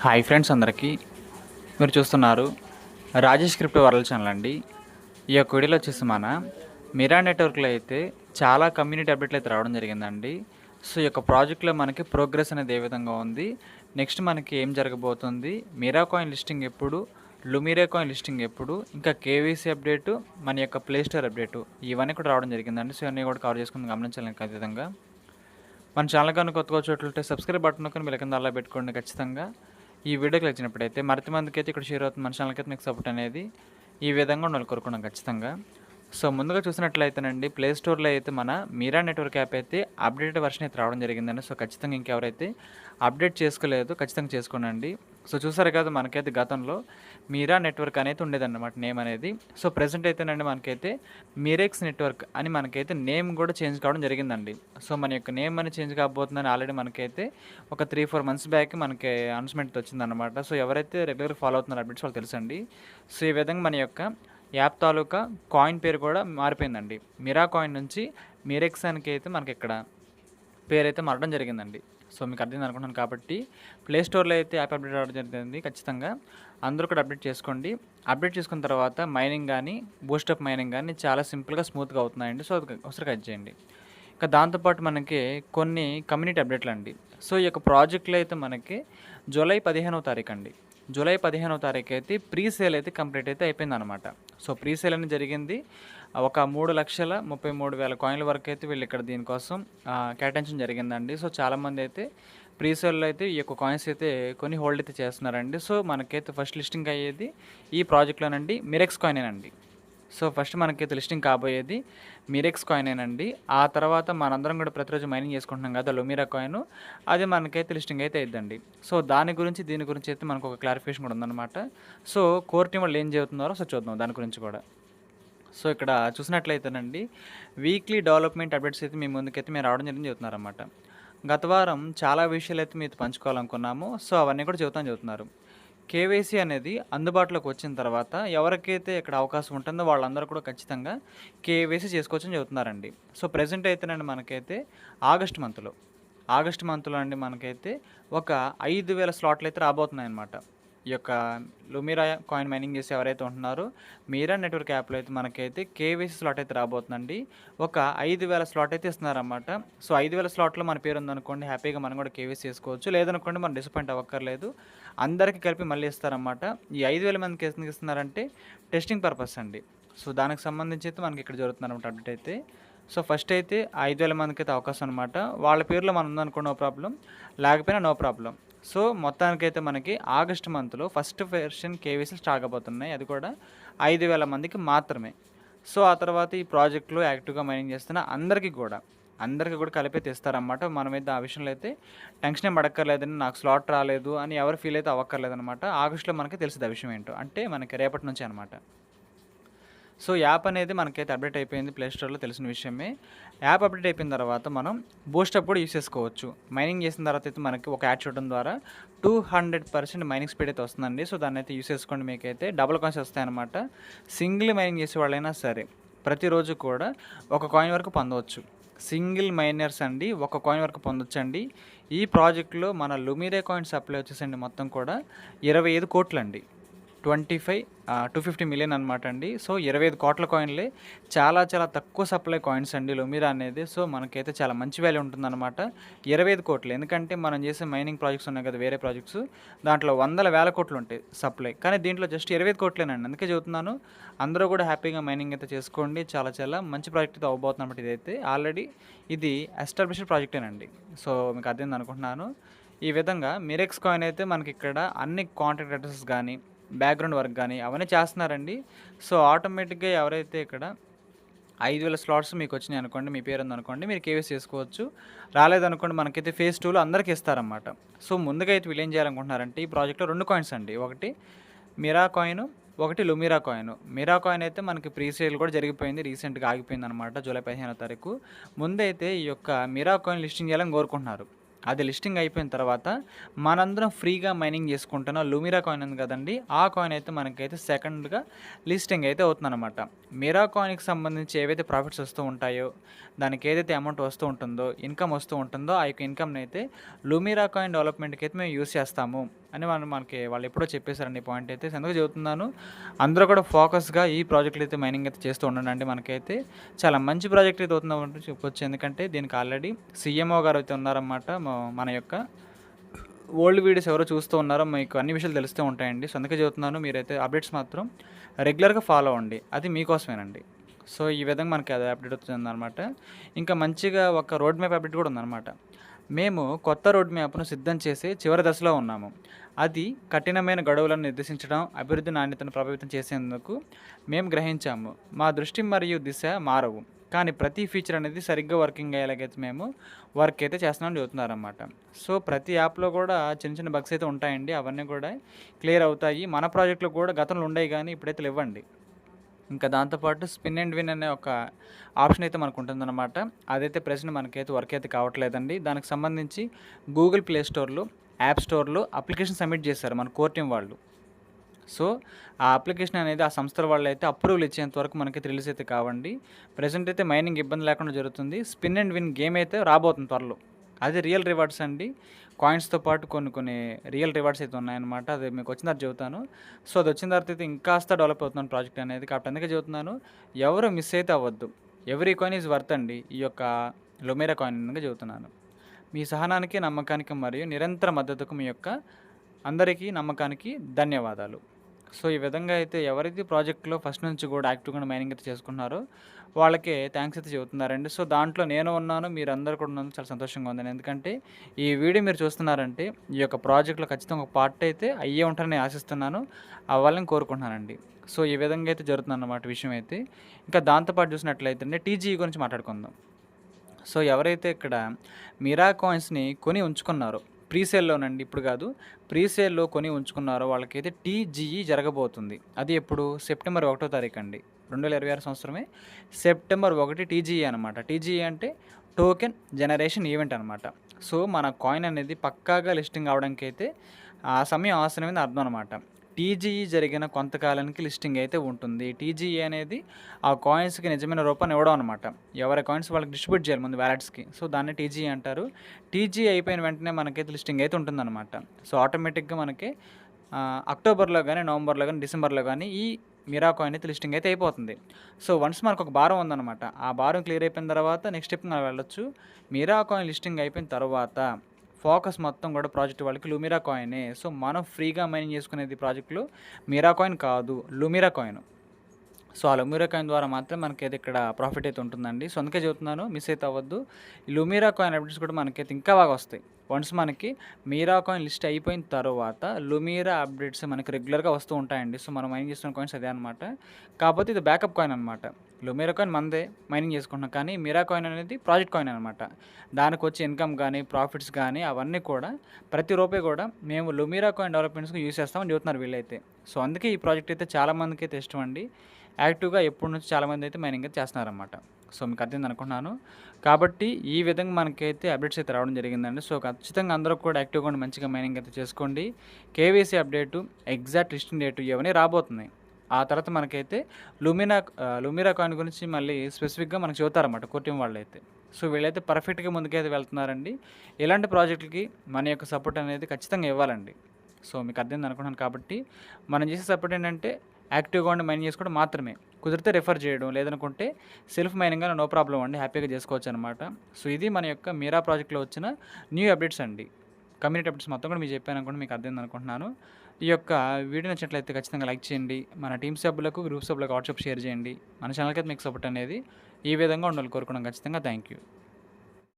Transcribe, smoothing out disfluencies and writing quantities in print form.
Hi friends అందరికీ. మీరు చూస్తున్నారు రాజేష్ క్రిప్టో వరల్డ్ ఛానల్ అండి. ఈ యొక్క వీడియోలో వచ్చేసి మన మిరా నెట్వర్క్లో అయితే చాలా కమ్యూనిటీ అప్డేట్లు అయితే రావడం జరిగిందండి. సో ఈ యొక్క ప్రాజెక్ట్లో మనకి ప్రోగ్రెస్ అనేది ఏ విధంగా ఉంది, నెక్స్ట్ మనకి ఏం జరగబోతుంది, మిరా కాయిన్ లిస్టింగ్ ఎప్పుడు, లుమిరా కాయిన్ లిస్టింగ్ ఎప్పుడు, ఇంకా కేవీసీ అప్డేటు, మన యొక్క ప్లే స్టోర్ అప్డేటు, ఇవన్నీ కూడా రావడం జరిగిందండి. సో ఇవన్నీ కూడా కవర్ చేసుకుని గమనించాలి ఖచ్చితంగా. మన ఛానల్ కానీ కొత్తగా చూడట్లయితే సబ్స్క్రైబ్ బటన్ కానీ మీరు కింద అలా పెట్టుకోండి ఖచ్చితంగా. ఈ వీడియోకి వచ్చినప్పుడైతే మరింత మందికి అయితే ఇక్కడ షేర్ అవుతుంది, మన ఛానల్కి అయితే మీకు సపోర్ట్ అనేది ఈ విధంగా ఉండాలి కోరుకున్నాం ఖచ్చితంగా. సో ముందుగా చూసినట్లయితేనండి, ప్లే స్టోర్లో అయితే మన మీరా నెట్వర్క్ యాప్ అయితే అప్డేటెడ్ వర్షన్ అయితే రావడం జరిగిందండి. సో ఖచ్చితంగా ఇంకెవరైతే అప్డేట్ చేసుకోలేదు ఖచ్చితంగా చేసుకోనండి. సో చూసారు కదా, మనకైతే గతంలో మీరా నెట్వర్క్ అనేది ఉండేదన్నమాట నేమ్ అనేది. సో ప్రజెంట్ అయితేనండి మనకైతే మీరెక్స్ నెట్వర్క్ అని మనకైతే నేమ్ కూడా చేంజ్ కావడం జరిగిందండి. సో మన యొక్క నేమ్ అని చేంజ్ కాబోతుందని ఆల్రెడీ మనకైతే ఒక 3-4 మంత్స్ బ్యాక్ మనకి అనౌన్స్మెంట్ వచ్చిందన్నమాట. సో ఎవరైతే రెగ్యులర్ ఫాలో అవుతున్నారు అప్డేట్స్ వాళ్ళు తెలుసండి. సో ఈ విధంగా మన యొక్క యాప్ తాలూకా కాయిన్ పేరు కూడా మారిపోయిందండి. మిరా కాయిన్ నుంచి మీరెక్స్ అనికి అయితే మనకి ఇక్కడ పేరు అయితే మారడం జరిగిందండి. సో మీకు అర్థం అనుకుంటున్నాను కాబట్టి ప్లే స్టోర్లో అయితే యాప్ అప్డేట్ అవ్వడం జరిగింది. ఖచ్చితంగా అందరూ కూడా అప్డేట్ చేసుకోండి. అప్డేట్ చేసుకున్న తర్వాత మైనింగ్ కానీ బూస్టప్ మైనింగ్ కానీ చాలా సింపుల్గా స్మూత్గా అవుతున్నాయండి. సో అది ఒకసారి కట్ చేయండి. ఇంకా దాంతోపాటు మనకి కొన్ని కమ్యూనిటీ అప్డేట్లు అండి. సో ఈ యొక్క ప్రాజెక్ట్లో అయితే మనకి జూలై 15వ తారీఖు అండి. జూలై 15వ తారీఖు అయితే ప్రీ సేల్ అయితే కంప్లీట్ అయితే అయిపోయిందనమాట. సో ప్రీ సేల్ అనేది జరిగింది. ఒక 3,33,000 కాయిన్ల వరకు అయితే వీళ్ళు ఇక్కడ దీనికోసం కేటాయించడం జరిగిందండి. సో చాలామంది అయితే ప్రీ సేల్లో అయితే ఈ యొక్క కాయిన్స్ అయితే కొన్ని హోల్డ్ అయితే చేస్తున్నారండి. సో మనకైతే ఫస్ట్ లిస్టింగ్ అయ్యేది ఈ ప్రాజెక్ట్లోనండి మిరెక్స్ కాయినేనండి. సో ఫస్ట్ మనకైతే లిస్టింగ్ కాబోయేది మిరెక్స్ కాయినేనండి. ఆ తర్వాత మనందరం కూడా ప్రతిరోజు మైనింగ్ చేసుకుంటున్నాం కదా లుమిరా కాయిన్, అది మనకైతే లిస్టింగ్ అయితే అయిద్దండి. సో దీని గురించి అయితే మనకు ఒక క్లారిఫికేషన్ కూడా ఉందన్నమాట. సో కోర్ టీం వాళ్ళు ఏం చెబుతున్నారో సో చూద్దాం దాని గురించి కూడా. సో ఇక్కడ చూసినట్లయితేనండి, వీక్లీ డెవలప్మెంట్ అప్డేట్స్ అయితే మీ ముందుకైతే మేము రావడం జరిగింది చెబుతున్నారన్నమాట. గత వారం చాలా విషయాలు అయితే మీతో పంచుకోవాలనుకున్నాము. సో అవన్నీ కూడా చెబుతున్నారు. కేవైసీ అనేది అందుబాటులోకి వచ్చిన తర్వాత ఎవరికైతే ఇక్కడ అవకాశం ఉంటుందో వాళ్ళందరూ కూడా ఖచ్చితంగా కేవైసీ చేసుకోవచ్చని చెబుతున్నారండి. సో ప్రజెంట్ అయితేనండి మనకైతే ఆగస్ట్ మంత్లో అండి మనకైతే ఒక 5,000 స్లాట్లు అయితే రాబోతున్నాయన్నమాట. ఈ యొక్క లుమిరా కాయిన్ మైనింగ్ చేసి ఎవరైతే ఉంటున్నారో మీరా నెట్వర్క్ యాప్లో అయితే మనకైతే కేవైసీ స్లాట్ అయితే రాబోతుందండి. ఒక 5,000 స్లాట్ అయితే ఇస్తున్నారన్నమాట. సో 5,000 స్లాట్లో మన పేరు ఉందనుకోండి, హ్యాపీగా మనం కూడా కేవైసీ చేసుకోవచ్చు. లేదనుకోండి మనం డిసప్పాయింట్ అవ్వక్కర్లేదు, అందరికీ కలిపి మళ్ళీ ఇస్తారన్నమాట. ఈ 5,000 మందికి ఎందుకు ఇస్తున్నారంటే టెస్టింగ్ పర్పస్ అండి. సో దానికి సంబంధించి అయితే మనకి ఇక్కడ జరుగుతుందన్నమాట అప్డేట్ అయితే. సో ఫస్ట్ అయితే 5,000 మందికి అయితే అవకాశం అనమాట. వాళ్ళ పేర్లో మనం ఉందనుకో నో ప్రాబ్లం, లేకపోయినా నో ప్రాబ్లం. సో మొత్తానికైతే మనకి ఆగస్ట్ మంత్లో ఫస్ట్ వెర్షన్ కేవీసీలు స్టార్ట్ అయిపోతున్నాయి, అది కూడా 5,000 మందికి మాత్రమే. సో ఆ తర్వాత ఈ ప్రాజెక్టులో యాక్టివ్గా మైనింగ్ చేస్తున్న అందరికీ కూడా కలిపి తెస్తారన్నమాట. మనమైతే ఆ విషయంలో అయితే టెన్షన్ ఏం పడక్కర్లేదని, నాకు స్లాట్ రాలేదు అని ఎవరు ఫీల్ అయితే అవ్వక్కర్లేదనమాట. ఆగస్టులో మనకి తెలిసింది ఆ విషయం ఏంటో, అంటే మనకి రేపటి నుంచి అనమాట. సో యాప్ అనేది మనకైతే అప్డేట్ అయిపోయింది ప్లే స్టోర్లో, తెలిసిన విషయమే. యాప్ అప్డేట్ అయిపోయిన తర్వాత మనం బూస్టప్ కూడా యూస్ చేసుకోవచ్చు. మైనింగ్ చేసిన తర్వాత అయితే మనకి ఒక యాడ్ చూడడం ద్వారా 200% మైనింగ్ స్పీడ్ అయితే వస్తుందండి. సో దాన్ని అయితే యూస్ చేసుకోండి, మీకైతే డబుల్ కాయిన్స్ వస్తాయన్నమాట. సింగిల్ మైనింగ్ చేసే వాళ్ళైనా సరే ప్రతిరోజు కూడా ఒక కాయిన్ వరకు పొందవచ్చు. సింగిల్ మైనర్స్ అండి ఒక కాయిన్ వరకు పొందొచ్చండి. ఈ ప్రాజెక్టులో మన లుమిరా కాయిన్ సప్లై వచ్చేసండి మొత్తం కూడా 25 కోట్లు అండి. 250 మిలియన్ అనమాట అండి. సో 25 కోట్ల కాయిన్లే, చాలా తక్కువ సప్లై కాయిన్స్ అండి లుమిరా అనేది. సో మనకైతే చాలా మంచి వాల్యూ ఉంటుందన్నమాట. 25 కోట్లు, ఎందుకంటే మనం చేసే మైనింగ్ ప్రాజెక్ట్స్ ఉన్నాయి కదా వేరే ప్రాజెక్ట్స్, దాంట్లో వందల వేల కోట్లు ఉంటాయి సప్లై, కానీ దీంట్లో జస్ట్ 25 కోట్లేనండి. అందుకే చెబుతున్నాను, అందరూ కూడా హ్యాపీగా మైనింగ్ అయితే చేసుకోండి. చాలా మంచి ప్రాజెక్ట్ అయితే అవ్వబోతుంది అనమాట. ఇదైతే ఆల్రెడీ ఇది ఎస్టాబ్లిష్డ్ ప్రాజెక్టేనండి. సో మీకు అర్థమైంది అనుకుంటున్నాను. ఈ విధంగా మిరెక్స్ కాయిన్ అయితే మనకి ఇక్కడ అన్ని కాంటాక్ట్ అడ్రసెస్ కానీ బ్యాక్గ్రౌండ్ వర్క్ కానీ అవన్నీ చేస్తున్నారండి. సో ఆటోమేటిక్గా ఎవరైతే ఇక్కడ 5,000 స్లాట్స్ మీకు వచ్చినాయి అనుకోండి, మీ పేరు ఉందనుకోండి, మీరు కేవైసీ చేసుకోవచ్చు. రాలేదనుకోండి మనకైతే ఫేజ్ 2లో అందరికీ ఇస్తారన్నమాట. సో ముందుగా అయితే వీళ్ళు ఏం చేయాలనుకుంటున్నారంటే ఈ ప్రాజెక్ట్లో 2 కాయిన్స్ అండి, ఒకటి మిరా కాయిన్, ఒకటి లుమిరా కాయిన్. మిరా కాయిన్ అయితే మనకి ప్రీ సేల్ కూడా జరిగిపోయింది, రీసెంట్గా ఆగిపోయింది అనమాట జూలై 15వ తారీఖు. ముందైతే ఈ యొక్క మిరా కాయిన్ లిస్టింగ్ చేయాలని కోరుకుంటున్నారు. అది లిస్టింగ్ అయిపోయిన తర్వాత మనందరం ఫ్రీగా మైనింగ్ చేసుకుంటున్న లుమిరా కాయిన్ ఉంది కదండి, ఆ కాయిన్ అయితే మనకైతే సెకండ్గా లిస్టింగ్ అయితే అవుతుందన్నమాట. మిరా కాయిన్కి సంబంధించి ఏవైతే ప్రాఫిట్స్ వస్తూ ఉంటాయో, దానికి ఏదైతే అమౌంట్ వస్తూ ఉంటుందో, ఇన్కమ్ వస్తూ ఉంటుందో, ఆ యొక్క ఇన్కమ్ని అయితే లుమిరా కాయిన్ డెవలప్మెంట్కి అయితే మేము యూస్ చేస్తాము. అని మనకి వాళ్ళు ఎప్పుడో చెప్పేసారండి ఈ పాయింట్ అయితే. సో, అందుకే చెబుతున్నాను. అందరూ కూడా ఫోకస్‌గా ఈ ప్రాజెక్ట్‌లో అయితే మైనింగ్ అయితే చేస్తూ ఉండండండి. మనకైతే చాలా మంచి ప్రాజెక్ట్ అయితే అవుతుందంటూ చెప్పొచ్చు. ఎందుకంటే దీనికి ఆల్రెడీ సీఎంఓ గారు అయితే ఉన్నారన్నమాట. మన యొక్క ఓల్డ్ వీడియోస్ ఎవరో చూస్తూ ఉన్నారో మీకు అన్ని విషయాలు తెలుస్తూ ఉంటాయండి. సో, అందుకే చెబుతున్నాను. మీరైతే అప్డేట్స్ మాత్రం రెగ్యులర్‌గా ఫాలో అవ్వండి. అది మీకోసమేనండి. సో, ఈ విధంగా మనకి అది అప్డేట్ అవుతుందనమాట. ఇంకా మంచిగా ఒక రోడ్ మ్యాప్ అప్డేట్ కూడా ఉందనమాట. మేము కొత్త రోడ్ మ్యాప్‌ను సిద్ధం చేసే చివరి దశలో ఉన్నాము. అది కఠినమైన గడువులను నిర్దేశించడం, అభివృద్ధి నాణ్యతను ప్రభావితం చేసేందుకు మేము గ్రహించాము. మా దృష్టి మరియు దిశ మారవు. కానీ ప్రతి ఫీచర్ అనేది సరిగ్గా వర్కింగ్ అయ్యేలాగైతే మేము వర్క్ అయితే చేస్తున్నామని చెబుతున్నారనమాట. సో, ప్రతి యాప్‌లో కూడా చిన్న చిన్న బగ్స్ అయితే ఉంటాయండి. అవన్నీ కూడా క్లియర్ అవుతాయి. మన ప్రాజెక్ట్‌లో కూడా గతంలో ఉండేవి గానీ ఇప్పుడైతే లేవ్వండి. ఇంకా దాంతో పాటు స్పిన్ అండ్ విన్ అనే ఒక ఆప్షన్ అయితే మనకుంటుందనమాట. అదైతే ప్రెజెంట్ మనకైతే వర్క్ అయితే కావట్లేదండి. దానికి సంబంధించి గూగుల్ ప్లే స్టోర్‌లో, యాప్ స్టోర్‌లో అప్లికేషన్ సబ్మిట్ చేశారు మన కోర్ టీమ్ వాళ్ళు. సో, ఆ అప్లికేషన్ అనేది ఆ సంస్థల వాళ్ళైతే అప్రూవల్ ఇచ్చేంత వరకు మనకైతే రిలీజ్ అయితే కావండి. ప్రెజెంట్ అయితే మైనింగ్ ఇబ్బంది లేకుండా జరుగుతుంది. స్పిన్ అండ్ విన్ గేమ్ అయితే రాబోతుంది త్వరలో. అది రియల్ రివార్డ్స్ అండి. కాయిన్స్‌తో పాటు కొన్ని రియల్ రివార్డ్స్ అయితే ఉన్నాయన్నమాట. అది మీకు వచ్చిన తర్వాత చెబుతాను. సో, అది వచ్చిన తర్వాత అయితే ఇంకాస్త డెవలప్ అవుతుంది ప్రాజెక్ట్ అనేది. కాబట్టి అందుకే చెబుతున్నాను. ఎవరు మిస్ అయితే అవ్వద్దు. ఎవ్రీ కాయిన్ ఈజ్ వర్త్ అండి. ఈ యొక్క లొమేరా కాయిన్ అనంగా చెబుతున్నాను. మీ సహనానికి, నమ్మకానికి మరియు నిరంతర మద్దతుకు మీ యొక్క అందరికీ నమ్మకానికి ధన్యవాదాలు. సో, ఈ విధంగా అయితే ఎవరైతే ప్రాజెక్ట్‌లో ఫస్ట్ నుంచి కూడా యాక్టివ్‌గా మైనింగ్ అయితే చేసుకుంటున్నారో వాళ్ళకే థ్యాంక్స్ అయితే చెబుతున్నారండి. సో, దాంట్లో నేను ఉన్నాను. మీరందరూ కూడా ఉన్నందుకు చాలా సంతోషంగా ఉందండి. ఎందుకంటే ఈ వీడియో మీరు చూస్తున్నారంటే ఈ యొక్క ప్రాజెక్ట్‌లో ఖచ్చితంగా ఒక పార్ట్ అయితే అయ్యే ఉంటారని ఆశిస్తున్నాను. అవ్వాలని కోరుకుంటున్నానండి. సో, ఈ విధంగా అయితే జరుగుతుందన్నమాట విషయం అయితే. ఇంకా దాంతో పాటు చూసినట్లయితే టీజీఈ గురించి మాట్లాడుకుందాం. సో, ఎవరైతే ఇక్కడ మిరా కాయిన్స్‌ని కొని ఉంచుకున్నారో ప్రీసేల్‌లోనండి ఇప్పుడు కాదు. ప్రీసేల్‌లో కొని ఉంచుకున్నారో వాళ్ళకైతే టీజీఈ జరగబోతుంది. అది ఎప్పుడు? సెప్టెంబర్ 1వ తారీఖండి. 2026 సంవత్సరమే సెప్టెంబర్ 1 టీజీఈ అనమాట. టీజీఈ అంటే టోకెన్ జనరేషన్ ఈవెంట్ అనమాట. సో, మన కాయిన్ అనేది పక్కాగా లిస్టింగ్ అవ్వడానికైతే ఆ సమయం అవసరమని అర్థం అనమాట. టీజీఈ జరిగిన కొంతకాలానికి లిస్టింగ్ అయితే ఉంటుంది. టీజీఈ అనేది ఆ కాయిన్స్‌కి నిజమైన రూపాన్ని ఇవ్వడం అనమాట. ఎవరి కాయిన్స్ వాళ్ళకి డిస్ట్రిబ్యూట్ చేయాలి ముందు వాలెట్స్‌కి. సో, దాన్ని టీజీఈ అంటారు. టీజీఈ అయిపోయిన వెంటనే మనకైతే లిస్టింగ్ అయితే ఉంటుందన్నమాట. సో, ఆటోమేటిక్‌గా మనకి అక్టోబర్‌లో గానీ, నవంబర్‌లో గానీ, డిసెంబర్‌లో గానీ ఈ మిరా కాయిన్ అయితే లిస్టింగ్ అయితే అయిపోతుంది. సో, వన్స్ మనకు ఒక భారం ఉందన్నమాట. ఆ భారం క్లియర్ అయిపోయిన తర్వాత నెక్స్ట్ స్టెప్‌కి మనం వెళ్ళొచ్చు. మిరా కాయిన్ లిస్టింగ్ అయిపోయిన తర్వాత ఫోకస్ మొత్తం కూడా ప్రాజెక్ట్ వాళ్ళకి లూమిరా కాయినే. సో, మనం ఫ్రీగా మైనింగ్ చేసుకునేది ప్రాజెక్ట్‌లో మిరా కాయిన్ కాదు, లూమిరా కాయిన్. సో, ఆ లూమిరా కాయిన్ ద్వారా మాత్రమే మనకైతే ఇక్కడ ప్రాఫిట్ అయితే ఉంటుందండి. సో, అందుకే చెబుతున్నాను మిస్ అయితే అవ్వద్దు. ఈ లూమిరా కాయిన్ అప్డేట్స్ కూడా మనకైతే ఇంకా బాగా వస్తాయి. వన్స్ మనకి మీరా కాయిన్ లిస్ట్ అయిపోయిన తర్వాత లూమిరా అప్డేట్స్ మనకి రెగ్యులర్‌గా వస్తూ ఉంటాయండి. సో, మనం మైనింగ్ చేస్తున్న కాయిన్స్ అదే అనమాట. కాకపోతే ఇది బ్యాకప్ కాయిన్ అనమాట. లూమిరా కాయిన్ మనదే మైనింగ్ చేసుకుంటున్నాం. కానీ మిరా కాయిన్ అనేది ప్రాజెక్ట్ కాయిన్ అనమాట. దానికి వచ్చే ఇన్కమ్ కానీ, ప్రాఫిట్స్ కానీ అవన్నీ కూడా ప్రతి రూపాయి కూడా మేము లూమిరా కాయిన్ డెవలప్‌మెంట్స్‌కి యూజ్ చేస్తామని చెబుతున్నారు వీళ్ళైతే. సో, అందుకే ఈ ప్రాజెక్ట్ అయితే చాలామందికి అయితే ఇష్టం అండి. యాక్టివ్‌గా ఎప్పటి నుంచి చాలామంది అయితే మైనింగ్ అయితే చేస్తున్నారన్నమాట. సో, మీకు అర్థమైంది అనుకుంటున్నాను. కాబట్టి ఈ విధంగా మనకైతే అప్డేట్స్ అయితే రావడం జరిగిందండి. సో, ఖచ్చితంగా అందరూ కూడా యాక్టివ్‌గా ఉండి మంచిగా మైనింగ్ అయితే చేసుకోండి. KYC update, exact listing date ఇవన్నీ రాబోతున్నాయి. ఆ తర్వాత మనకైతే లూమిరా కాయిన్ గురించి మళ్ళీ స్పెసిఫిక్‌గా మనకు చెబుతారన్నమాట కోర్ టీమ్ వాళ్ళైతే. సో, వీళ్ళైతే పర్ఫెక్ట్‌గా ముందుకైతే వెళ్తున్నారండి. ఇలాంటి ప్రాజెక్టులకి మన యొక్క సపోర్ట్ అనేది ఖచ్చితంగా ఇవ్వాలండి. సో, మీకు అర్థమైంది అనుకుంటున్నాను. కాబట్టి మనం చేసే సపోర్ట్ ఏంటంటే యాక్టివ్‌గా ఉండి మైనింగ్ చేసుకోవడం మాత్రమే. కుదిరితే రిఫర్ చేయడం, లేదనుకుంటే సెల్ఫ్ మైనింగ్ అయినా నో ప్రాబ్లమ్ అండి. హ్యాపీగా చేసుకోవచ్చనమాట. సో, ఇది మన యొక్క మీరా ప్రాజెక్ట్‌లో వచ్చిన న్యూ అప్డేట్స్ అండి. కమ్యూనిటీ అప్డేట్స్ మొత్తం కూడా మీకు చెప్పాననుకోండి మీకు అర్థమైంది అనుకుంటున్నాను. ఈ యొక్క వీడియో నచ్చినట్లయితే ఖచ్చితంగా లైక్ చేయండి. మన టీమ్ సభ్యులకు, గ్రూప్ సభ్యులకు వాట్సాప్ షేర్ చేయండి. మన ఛానల్‌కి అయితే మీకు సపోర్ట్ అనేది ఈ విధంగా ఉండాలని కోరుకున్నాం ఖచ్చితంగా. Thank you.